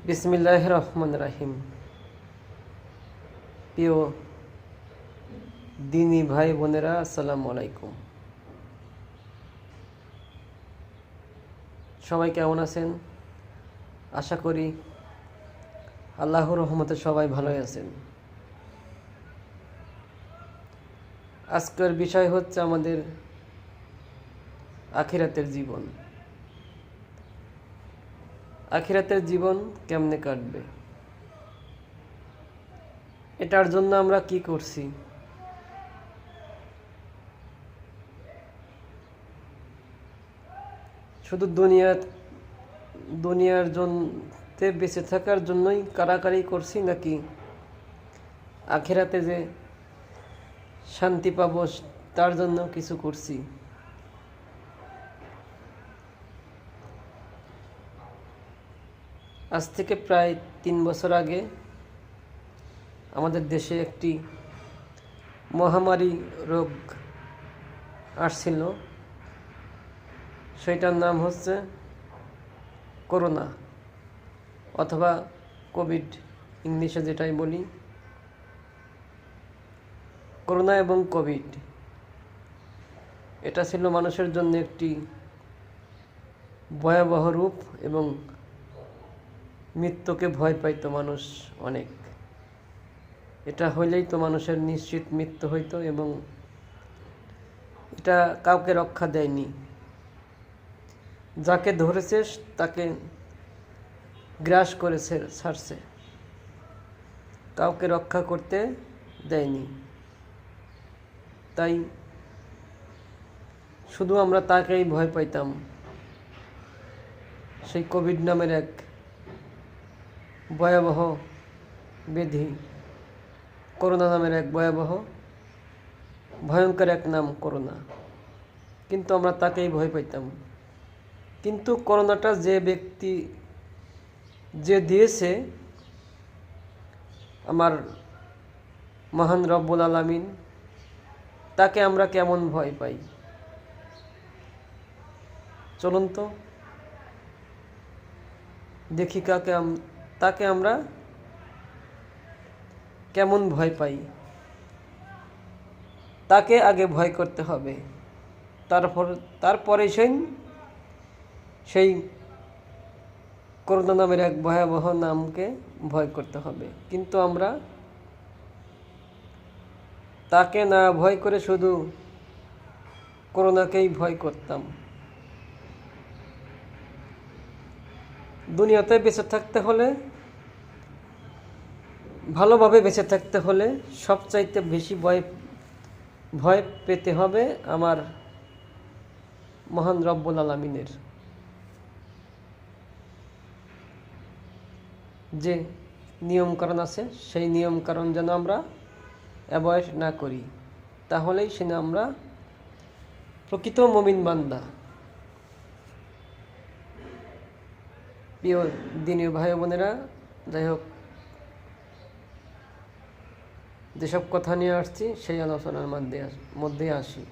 বিসমিল্লাহির রহমানির রহিম। প্রিয় দিনী ভাই বোনেরা, আসসালামু আলাইকুম। সবাই কেমন আছেন? আশা করি আল্লাহর রহমতে সবাই ভালোই আছেন। আজকের বিষয় হচ্ছে আমাদের আখিরাতের জীবন। আখিরাতের জীবন কেমনে কাটবে, এটার জন্য আমরা কি করছি, শুধু দুনিয়ার জন্য বেঁচে থাকার জন্যই কারাকারি করছি, নাকি আখিরাতে যে শান্তি পাবো তার জন্য কিছু করছি? আজ থেকে প্রায় 3 বছর আগে আমাদের দেশে একটি মহামারী রোগ আসছিল। সেটার নাম হচ্ছে করোনা অথবা কোভিড, ইংলিশে যেটাই বলি। করোনা এবং কোভিড এটা ছিল মানুষের জন্য একটি ভয়াবহ রূপ, এবং মৃত্যুকে ভয় পাইতো মানুষ অনেক। এটা হইলেই তো মানুষের নিশ্চিত মৃত্যু হইতো, এবং এটা কাউকে রক্ষা দেয়নি। যাকে ধরেছে তাকে গ্রাস করেছে, ছাড়ছে, কাউকে রক্ষা করতে দেয়নি। তাই শুধু আমরা তাকেই ভয় পাইতাম। সেই কোভিড নামের এক ভয়াবহ ব্যাধি, করোনা নামের এক ভয়ঙ্কর এক নাম করোনা, কিন্তু আমরা তাকেই ভয় পাইতাম। কিন্তু করোনাটা যে ব্যক্তি যে দিয়েছে, আমার মহান রব্বুল আলামিন, তাকে আমরা কেমন ভয় পাই চলুন তো দেখি তাকে আমরা কেমন ভয় পাই। তাকে আগে ভয় করতে হবে, তারপরে সেই করোনা নামের এক ভয়াবহ নামকে ভয় করতে হবে। কিন্তু আমরা তাকে না ভয় করে শুধু করোনাকেই ভয় করতাম। দুনিয়াতে বেঁচে থাকতে হলে, ভালোভাবে বেঁচে থাকতে হলে সবচাইতে বেশি ভয় পেতে হবে আমার মহান রব্বুল আলামিনের। যে নিয়মকানুন আছে, সেই নিয়মকানুন যেন আমরা অ্যাভয়েড না করি, তাহলেই সে আমরা প্রকৃত মুমিন বান্দা। প্রিয় দিনী ভাই বোনেরা, যাই হোক, যেসব কথা নিয়ে আসছি সেই আলোচনার মধ্যে আসি।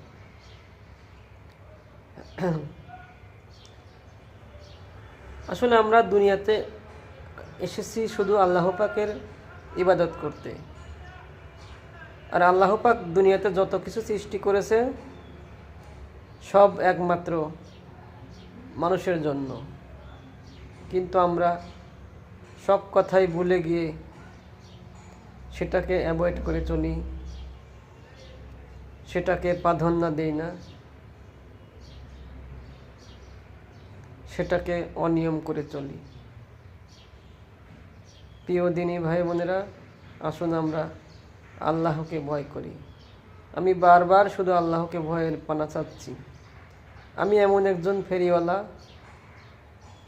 আসলে আমরা দুনিয়াতে এসেছি শুধু আল্লাহ পাকের ইবাদত করতে। আর আল্লাহ পাক দুনিয়াতে যত কিছু সৃষ্টি করেছে সব একমাত্র মানুষের জন্য। কিন্তু আমরা সব কথাই ভুলে গিয়ে সেটাকে অ্যাভয়েড করে চলি, সেটাকে প্রাধান্য দেই না, সেটাকে অনিয়ম করে চলি। প্রিয় দিনী ভাই বোনেরা, আসুন আমরা আল্লাহকে ভয় করি। আমি বারবার শুধু আল্লাহকে ভয়ের পানা চাচ্ছি। আমি এমন একজন ফেরিওয়ালা,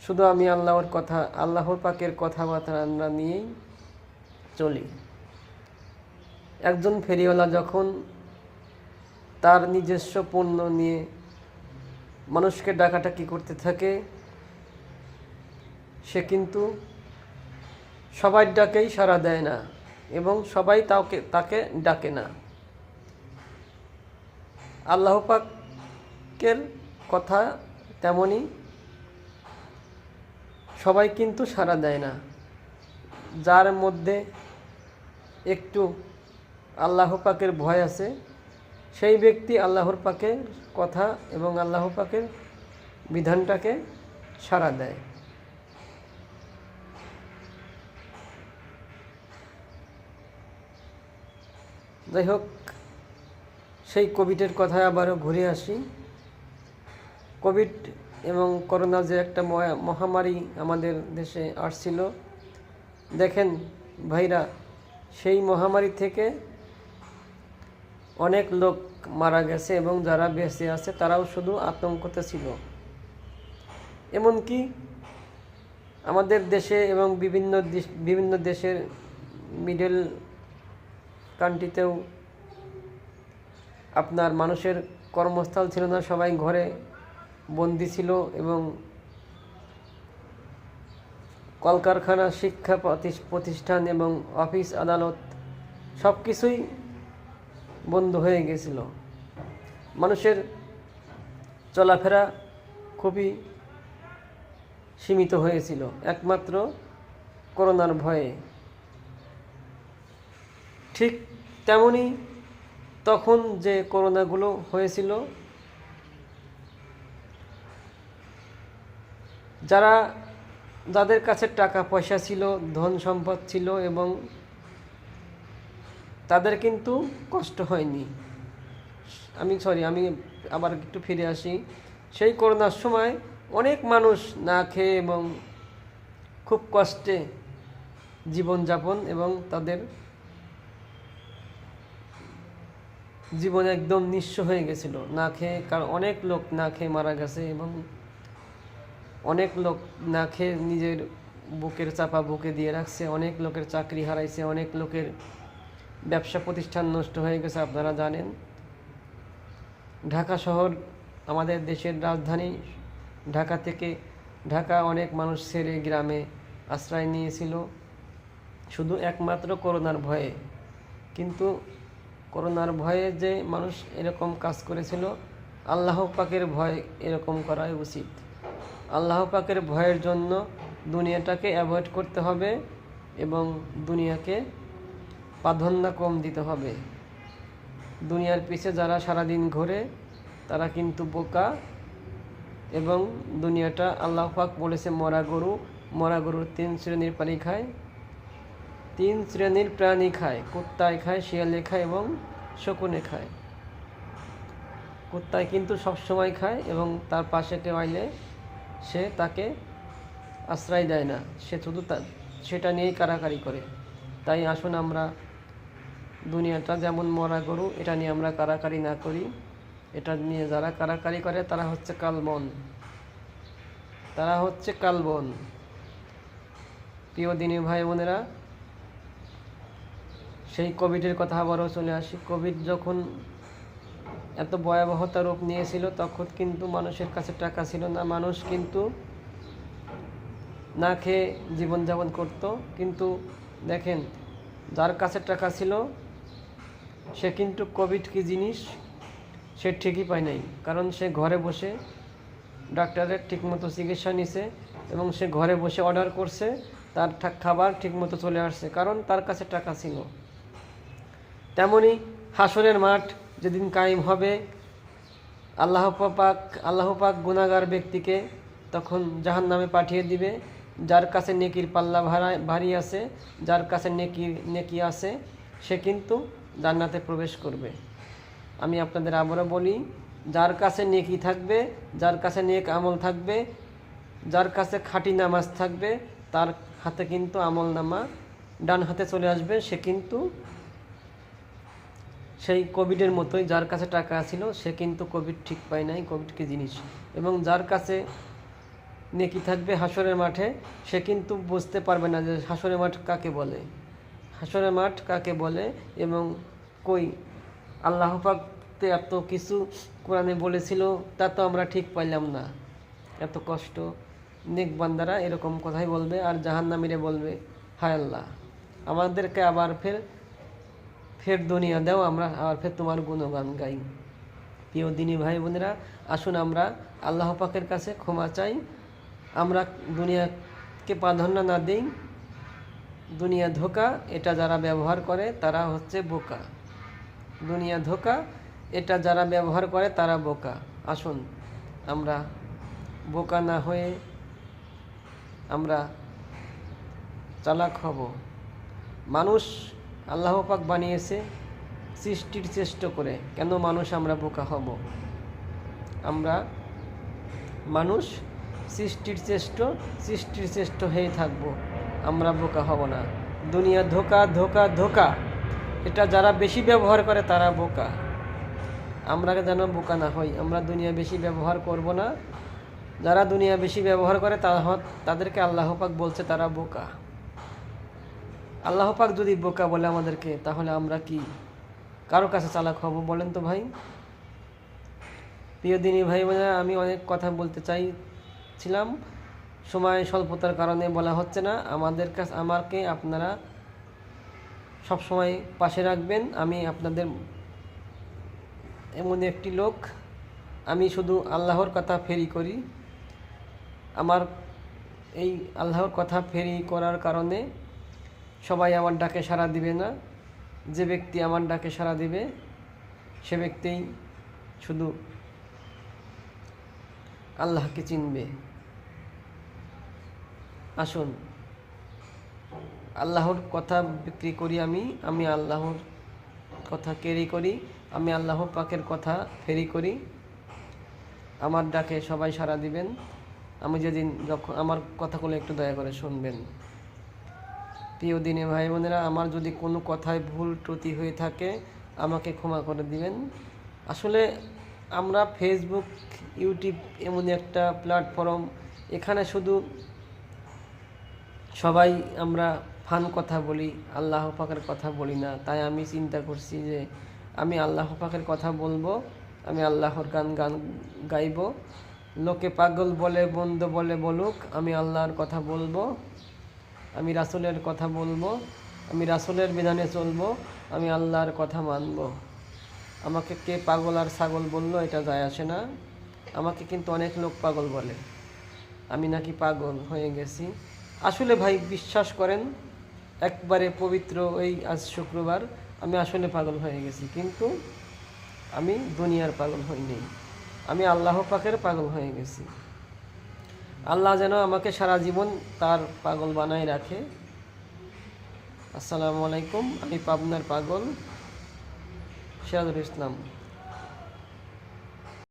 শুধু আমি আল্লাহর পাকের কথাবার্তা নিয়েই চলি। একজন ফেরিওয়ালা যখন তার নিজস্ব পণ্য নিয়ে মানুষকে ডাকাডাকি করতে থাকে, সে কিন্তু সবার ডাকেই সাড়া দেয় না, এবং সবাই তাকে ডাকে না। আল্লাহ পাকের কথা তেমনই, সবাই কিন্তু সাড়া দেয় না। যার মধ্যে একটু আল্লাহ পাকের ভয় আছে সেই ব্যক্তি আল্লাহর পাকের কথা এবং আল্লাহ পাকের বিধানটাকে সাড়া দেয়। যাই হোক, সেই কোভিডের কথায় আবারও ঘুরে আসি। কোভিড এবং করোনা যে একটা মহামারী আমাদের দেশে আসছিল, দেখেন ভাইরা, সেই মহামারী থেকে অনেক লোক মারা গেছে এবং যারা বেঁচে আছে তারাও শুধু আতঙ্কতে ছিল। এমনকি আমাদের দেশে এবং বিভিন্ন দেশের মিডল কান্ট্রিতেও আপনার মানুষের কর্মস্থল ছিল না, সবাই ঘরে বন্দি ছিল এবং কলকারখানা, শিক্ষা প্রতিষ্ঠান এবং অফিস আদালত সব কিছুই বন্ধ হয়ে গেছিল। মানুষের চলাফেরা খুবই সীমিত হয়েছিল একমাত্র করোনার ভয়ে। ঠিক তেমনি তখন যে করোনাগুলো হয়েছিল, যাদের কাছে টাকা পয়সা ছিল, ধন সম্পদ ছিল এবং তাদের কিন্তু কষ্ট হয়নি। আমি আবার একটু ফিরে আসি। সেই করোনার সময় অনেক মানুষ না খেয়ে এবং খুব কষ্টে জীবনযাপন এবং তাদের জীবন একদম নিঃস্ব হয়ে গেছিল না খেয়ে। কারণ অনেক লোক না খেয়ে মারা গেছে এবং অনেক লোক না খেয়ে নিজের বুকের চাপা বুকে দিয়ে রাখছে, অনেক লোকের চাকরি হারাইছে, অনেক লোকের ব্যবসা প্রতিষ্ঠান নষ্ট হয়ে গেছে। আপনারা জানেন, ঢাকা শহর আমাদের দেশের রাজধানী। ঢাকা অনেক মানুষ ছেড়ে গ্রামে আশ্রয় নিয়েছিল শুধু একমাত্র করোনার ভয়ে। কিন্তু করোনার ভয়ে যে মানুষ এরকম কাজ করেছিল, আল্লাহ পাকের ভয় এরকম করাই উচিত। আল্লাহ পাকের ভয়ের জন্য দুনিয়াটাকে অ্যাভয়েড করতে হবে এবং দুনিয়াকে প্রাধান্য কম দিতে হবে। দুনিয়ার পিছে যারা সারাদিন ঘোরে তারা কিন্তু বোকা এবং দুনিয়াটা আল্লাহ পাক বলেছে মরা গরুর 3 শ্রেণীর প্রাণী খায়। 3 শ্রেণীর প্রাণী খায়, কুত্তায় খায়, শিয়ালে খায় এবং শকুনে খায়। কুত্তায় কিন্তু সবসময় খায় এবং তার পাশে কেউ আইলে সে তাকে আশ্রয় দেয় না, সে শুধু সেটা নিয়েই কাড়াকাড়ি করে। তাই আসুন আমরা দুনিয়াটা যেমন মরা গরু, এটা নিয়ে আমরা কাড়াকাড়ি না করি। এটা নিয়ে যারা কাড়াকাড়ি করে তারা হচ্ছে কালবন। প্রিয় দিনী ভাই বোনেরা, সেই কোভিডের কথা আবারও চলে আসি। কোভিড যখন এত ভয়াবহতা রূপ নিয়েছিল তখন কিন্তু মানুষের কাছে টাকা ছিল না, মানুষ কিন্তু না খেয়ে জীবনযাপন করত। কিন্তু দেখেন, যার কাছে টাকা ছিল সে কিন্তু কোভিড কী জিনিস সে ঠিকই পায় নাই, কারণ সে ঘরে বসে ডাক্তারের ঠিকমতো চিকিৎসা নিছে এবং সে ঘরে বসে অর্ডার করছে, তার খাবার ঠিকমতো চলে আসছে, কারণ তার কাছে টাকা ছিল। তেমনি হাসরের মাঠ যেদিন কায়েম হবে, আল্লাহ পাক গুনাহগার ব্যক্তিকে তখন জাহান্নামে পাঠিয়ে দিবে। যার কাছে নেকির পাল্লা ভারী আছে, যার কাছে নেকি আছে, সে কিন্তু জান্নাতে প্রবেশ করবে। আমি আপনাদের আবারও বলি, যার কাছে নেকি থাকবে, যার কাছে নেক আমল থাকবে, যার কাছে খাঁটি নামাজ থাকবে, তার হাতে কিন্তু আমলনামা ডান হাতে চলে আসবে। সে কিন্তু সেই কোভিডের মতোই, যার কাছে টাকা ছিল সে কিন্তু কোভিড ঠিক পায় নাই, কোভিড কী জিনিস। এবং যার কাছে নেকি থাকবে হাসরের মাঠে, সে কিন্তু বুঝতে পারবে না যে হাসরের মাঠ কাকে বলে এবং কই আল্লাহ পাক এত কিছু কোরআনে বলেছিল তা তো আমরা ঠিক পাইলাম না। এত কষ্ট নেক বান্দারা এরকম কথাই বলবে, আর জাহান্নামীরা বলবে, হায় আল্লাহ, আমাদেরকে আবার ফের দুনিয়া দাও, আমরা আবার ফের তোমার গুণগান গাই। প্রিয় দিনী ভাই বোনেরা, আসুন আমরা আল্লাহ পাকের কাছে ক্ষমা চাই। আমরা দুনিয়াকে প্রাধান্য না দিই, দুনিয়া ধোঁকা, এটা যারা ব্যবহার করে তারা হচ্ছে বোকা। দুনিয়া ধোঁকা, এটা যারা ব্যবহার করে তারা বোকা। আসুন আমরা বোকা না হয়ে আমরা চালাক হব। মানুষ আল্লাহ পাক বানিয়েছে সৃষ্টির চেষ্টা করে, কেন মানুষ আমরা বোকা হব? আমরা মানুষ সৃষ্টির চেষ্ট হয়ে থাকব, আমরা বোকা হব না। দুনিয়া ধোঁকা ধোঁকা ধোঁকা, এটা যারা বেশি ব্যবহার করে তারা বোকা। আমরা যেন বোকা না হই, আমরা দুনিয়া বেশি ব্যবহার করব না। যারা দুনিয়া বেশি ব্যবহার করে তাদেরকে আল্লাহ পাক বলছে তারা বোকা। আল্লাহ পাক যদি বোকা বলে আমাদেরকে, তাহলে আমরা কি কারো কাছে চালাক হব বলেন তো ভাই? প্রিয় দিনী ভাই বোনেরা, আমি অনেক কথা বলতে চাইছিলাম, সময় স্বল্পতার কারণে বলা হচ্ছে না। আমাকে আপনারা সবসময় পাশে রাখবেন। আমি আপনাদের এমন একটি লোক, আমি শুধু আল্লাহর কথা ফেরি করি। আমার এই আল্লাহর কথা ফেরি করার কারণে সবাই আমার ডাকে সাড়া দিবে না। যে ব্যক্তি আমার ডাকে সাড়া দিবে সে ব্যক্তিই শুধু আল্লাহকে চিনবে। আসুন আল্লাহর কথা বিক্রি করি, আমি আল্লাহর কথা ক্যারি করি, আমি আল্লাহ পাকের কথা ফেরি করি। আমার ডাকে সবাই সাড়া দিবেন। আমি যখন আমার কথাগুলো একটু দয়া করে শুনবেন। প্রিয় দিনে ভাই বোনেরা, আমার যদি কোনো কথায় ভুল ত্রুটি হয়ে থাকে আমাকে ক্ষমা করে দিবেন। আসলে আমরা ফেসবুক, ইউটিউব এমন একটা প্ল্যাটফর্ম, এখানে শুধু সবাই আমরা ফান কথা বলি, আল্লাহ পাকের কথা বলি না। তাই আমি চিন্তা করছি যে আমি আল্লাহ পাকের কথা বলবো, আমি আল্লাহর গান গাইব। লোকে পাগল বলে, বন্ধু বলে বলুক, আমি আল্লাহর কথা বলবো, আমি রাসূলের কথা বলবো, আমি রাসূলের বিধানে চলবো, আমি আল্লাহর কথা মানব। আমাকে কে পাগল আর ছাগল বললো এটা যায় আসে না। আমাকে কিন্তু অনেক লোক পাগল বলে, আমি নাকি পাগল হয়ে গেছি। আসলে ভাই বিশ্বাস করেন, একবারে পবিত্র এই আজ শুক্রবার আমি আসলে পাগল হয়ে গেছি, কিন্তু আমি দুনিয়ার পাগল হইনি, আমি আল্লাহ পাকের পাগল হয়ে গেছি। আল্লাহ যেন আমাকে সারা জীবন তার পাগল বানায় রাখে। আসসালামু আলাইকুম। আমি পাবনার পাগল সিরাজুল ইসলাম।